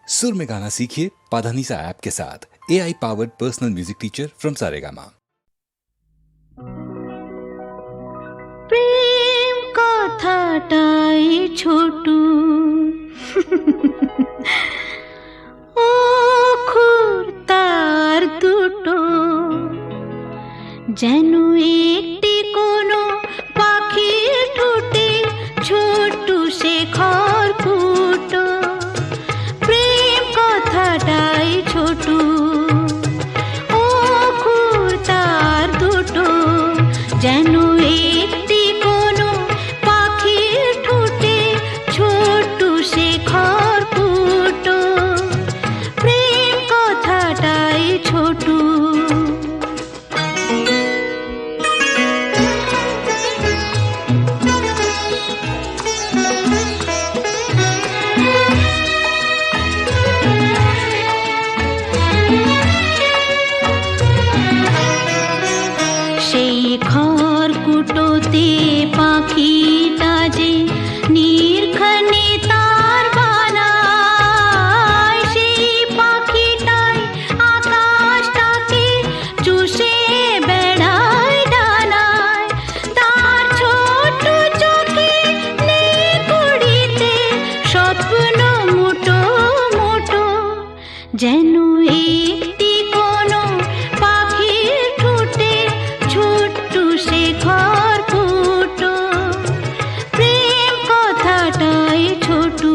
सुर में गाना सीखिए पाधानीसा ऐप के साथ। AI powered personal music teacher from Saregama. প্রেম কথাটাই ছোটু অক্ষর তার দুটো, যেন একটি কোনো পাখির ঠোঁটে ছোট্ট সে খড়কুটো। প্রেম কথাটাই ছোটু অক্ষর তার দুটো, যেন একটি কোনো পাখির ঠোঁটে ছোট্ট সে খড়কুটো। প্রেম কথাটাই ছোটু। সেই খড়কুটোতে পাখিটা যে নির্ঘানে তার বানায়, সেই পাখিটাই আকাশটাকে চুষে বেড়ায় ডানায়। তার ছোট চোখে নেই কুড়িতে স্বপ্ন মুটো মুটো, যেন একটি কোনো পাখির ঠোঁটে ছোট্ট সে খড়কুটো। প্রেম কথাটাই ছোটু।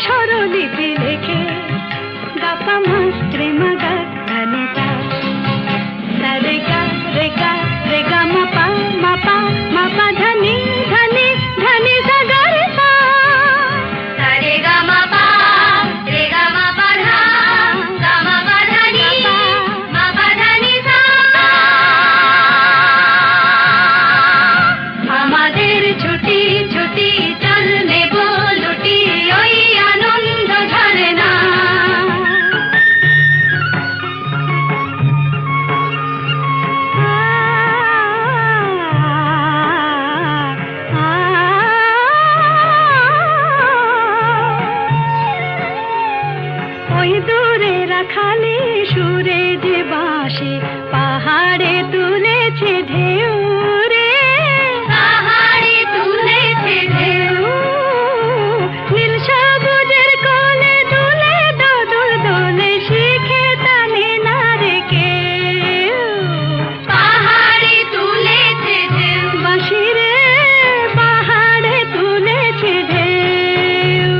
স্বরলিপি লেখে গাপা মাত্রে মাগা ধানে তা রে গা রে গা রে গা মাপা মাপা মাপা ধানি ধানি ধানি সা গা রে সা রে গা মাপা রে গা মাপা ধা গা মাপা ধানি মাপা ধানি সা আমাদের ছুটি ছুটি চল নেব লুটি ওই আনন্দ ঝরনা ওই দূরে রাখালি সুরে যে বাঁশি পাহাড়ে তুলেছে ঢেউ রে পাহাড়ে তুলেছে ঢেউ নীল সবুজের কোলে দুলে দোদুল দোলে শিখে টানে না রে কেউ পাহাড়ে তুলেছে ঢেউ বাঁশি রে পাহাড়ে তুলেছে ঢেউ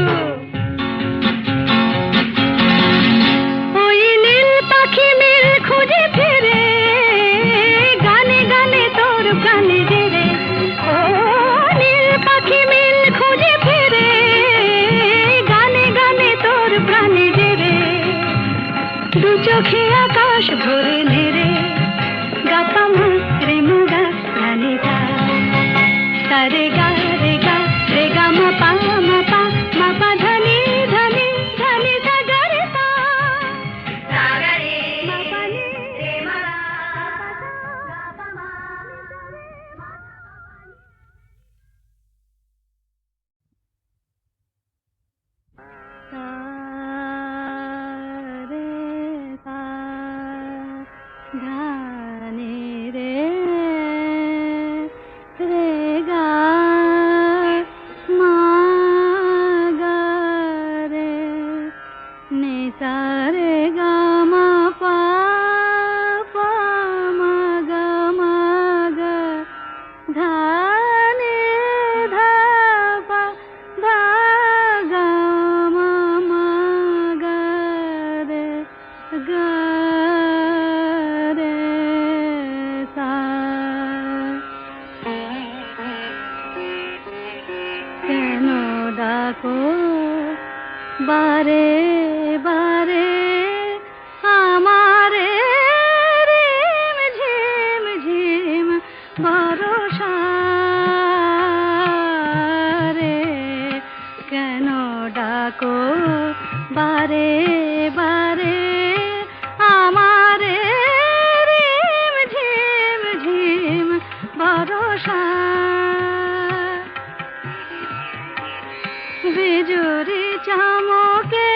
ওই নীল পাখি মিল খুঁজে ফিরে গানে গানে তোর প্রাণে জেরে ও নীল পাখি মিল খুঁজে ফিরে গানে গানে তোর প্রাণে জেরে দু চোখে আকাশ ভরে নেরে গাপা মাত্রে মুগা ধানে তা রে গা রে গা রে গা মাপা মাপা মাপা ধানি ধানি ধানি সা গা রে সা মাপা নি রে মা গাপা মা সা রে সা ধানি রে রে গা মা গা রে নি সা রে গা মা পা পা মা গা ধা নি ধা পা ধা গা মা গা রে সা কেন ডাকো বারে বারে আমারে রিম ঝিম ঝিম ভরসা রে কেন ডাকো বারে বারে আমারে রিম ঝিম ঝিম ভরসা বিজুরি চামকে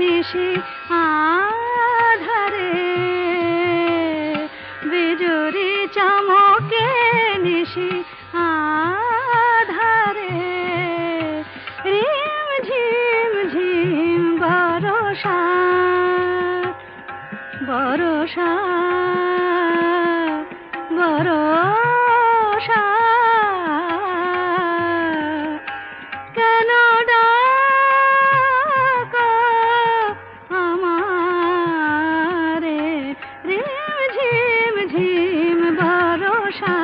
নিশি আধারে বিজুরি চামকে নিশি আধারে রিম ঝিম ঝিম বরষা বরষা বরষা কেন ডাকো আমারে রিম ঝিম ঝিম বরষা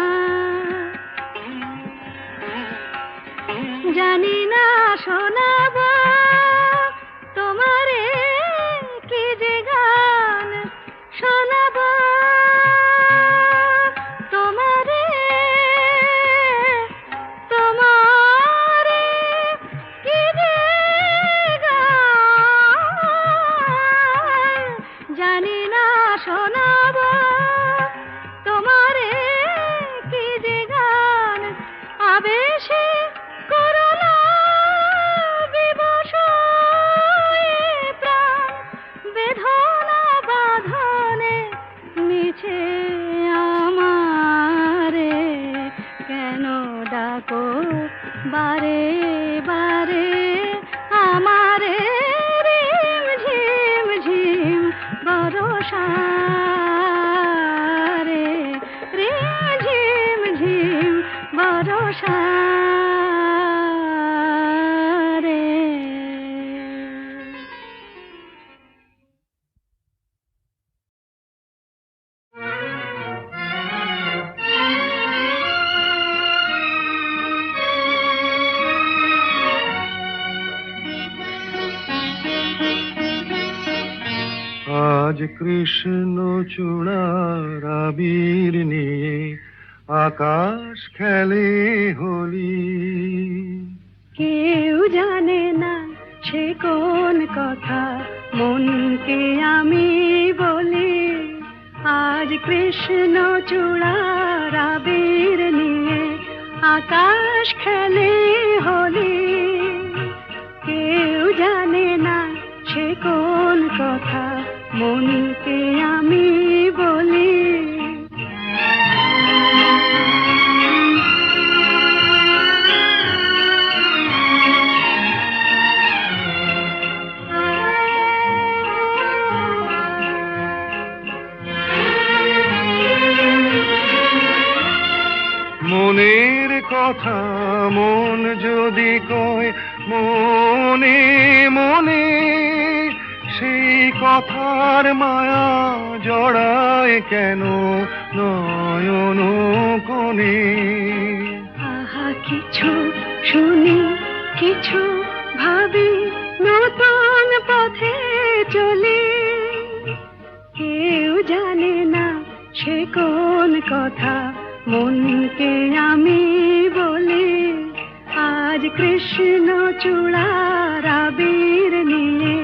জানি না শোনাব তোমারে কি যে গান শোনাব আজ কৃষ্ণ চূড়ার আবির নিয়ে আকাশ খেলে হোলি। কেউ জানে না সে কোন কথা মনকে আমি বলি। আজ কৃষ্ণ চূড়ার আবির নিয়ে আকাশ খেলে হোলি। কেউ জানে না সে কোন কথা মনকে আমি বলি। মনের কথা মন যদি কয় মনে মনে, সেই কথার মায়া জড়ায় কেন নয়ন কোণে। আহা কিছু শুনি কিছু ভাবি নতুন পথে চলি। কেউ জানে না সে কোন কথা মনকে আমি বলি। আজ কৃষ্ণ চূড়ার আবির নিয়ে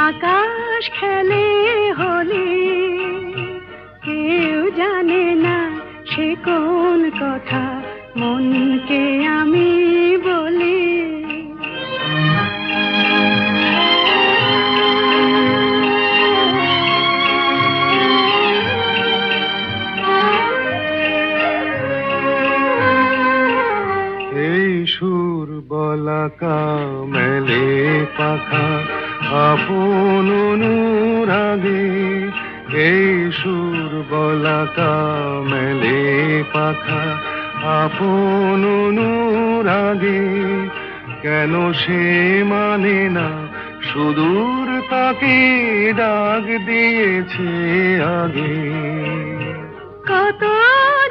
আকাশ খেলে হোলি। কেউ জানে না সে কোন কথা মনকে আমি বলি। এই সুর বলাকা মেলে পাখা আপন অনুরাগে। এই সুর বলাকা মেলে পাখা আপন অনুরাগে। কেন সে মানে না সুদূর তাকে ডাক দিয়েছে আগে। কত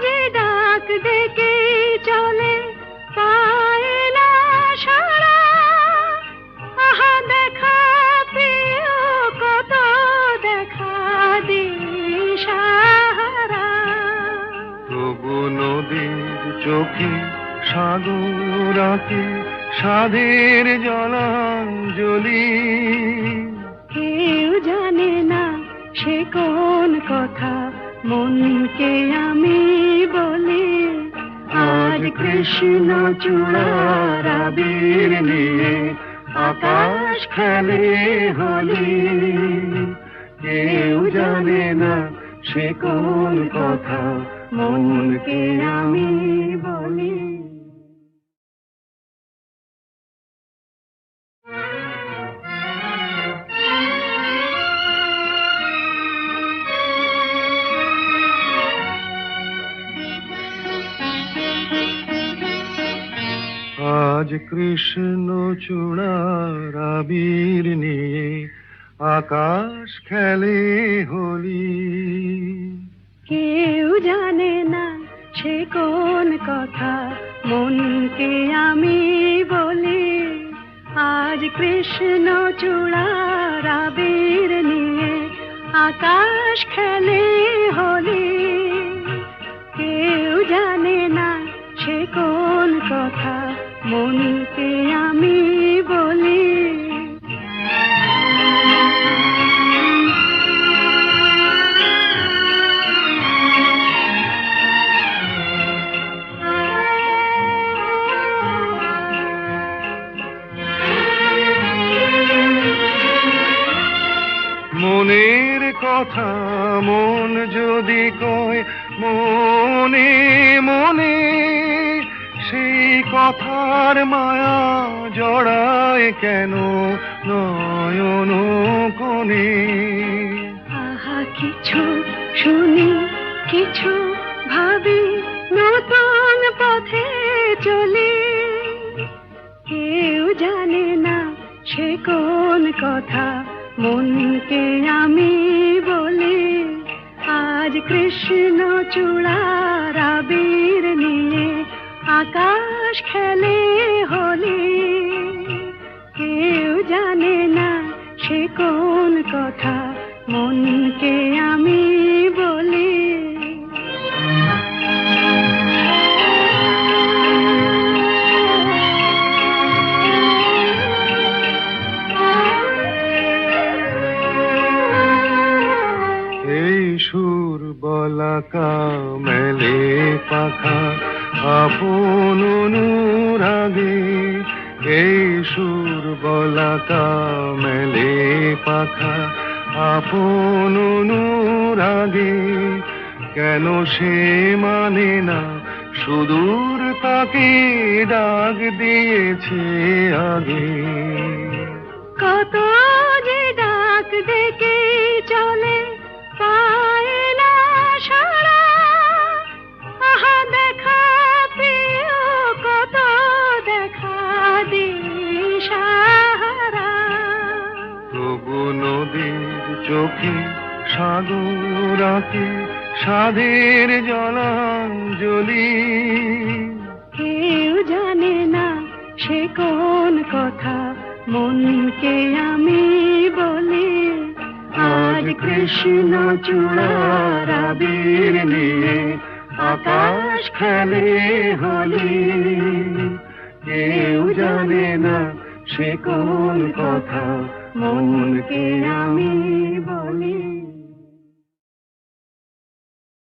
যে ডাক ডেকে চলে পায় না সারা। আহা দেখা প্রিয় কত দেখা দিশাহারা। তবু নদীর চোখে সাগর আঁকে সাধের জলাঞ্জলি। কেউ জানে না সে কোন কথা মনকে আমি বলি। আজ কৃষ্ণ চূড়ার আবির নিয়ে আকাশ খেলে হোলি। কেউ জানে না সে কোন কথা মনকে আমি বলি। আজ কৃষ্ণ চূড়ার আবির নিয়ে আকাশ খেলে হোলি। কেউ জানে না সে কোন কথা মনকে আমি বলি। আজ কৃষ্ণ চূড়ার আবির নিয়ে আকাশ খেলে হোলি। কেউ জানে না সে কোন কথা মনকে আমি বলি। মনের কথা মন যদি কয় মনে মনে, সেই কথার মায়া জড়ায় কেন নয়ন কোণে। আহা কিছু শুনি কিছু ভাবি নতুন পথে চলি। কেউ জানে না সে কোন কথা মনকে আমি বলি। আজ কৃষ্ণ চূড়ার আবির নিয়ে আকাশ খেলে হোলি। কেউ জানে না সে কথা মনকে আমি বলি। এই সুর বলাকা মেলে পাখা আপন অনুরাগে, এই সুর বলাকা মেলে পাখা আপন অনুরাগে, কেন সে মানে না সুদূর তাকে ডাক দিয়েছে আগে। কত যে ডাক ডেকে চলে পায় না সারা, আহা দেখা প্রিয় কত দেখা দিশাহারা। তবু নদীর চোখে সাগর আঁকে সাধের জলাঞ্জলি, কেউ জানে না সে কোন কথা মনকে আমি বলি। আজ কৃষ্ণ চূড়ার আবির নিয়ে আকাশ খেলে হোলি, কেউ জানে না সে কোন কথা মনকে আমি বলি।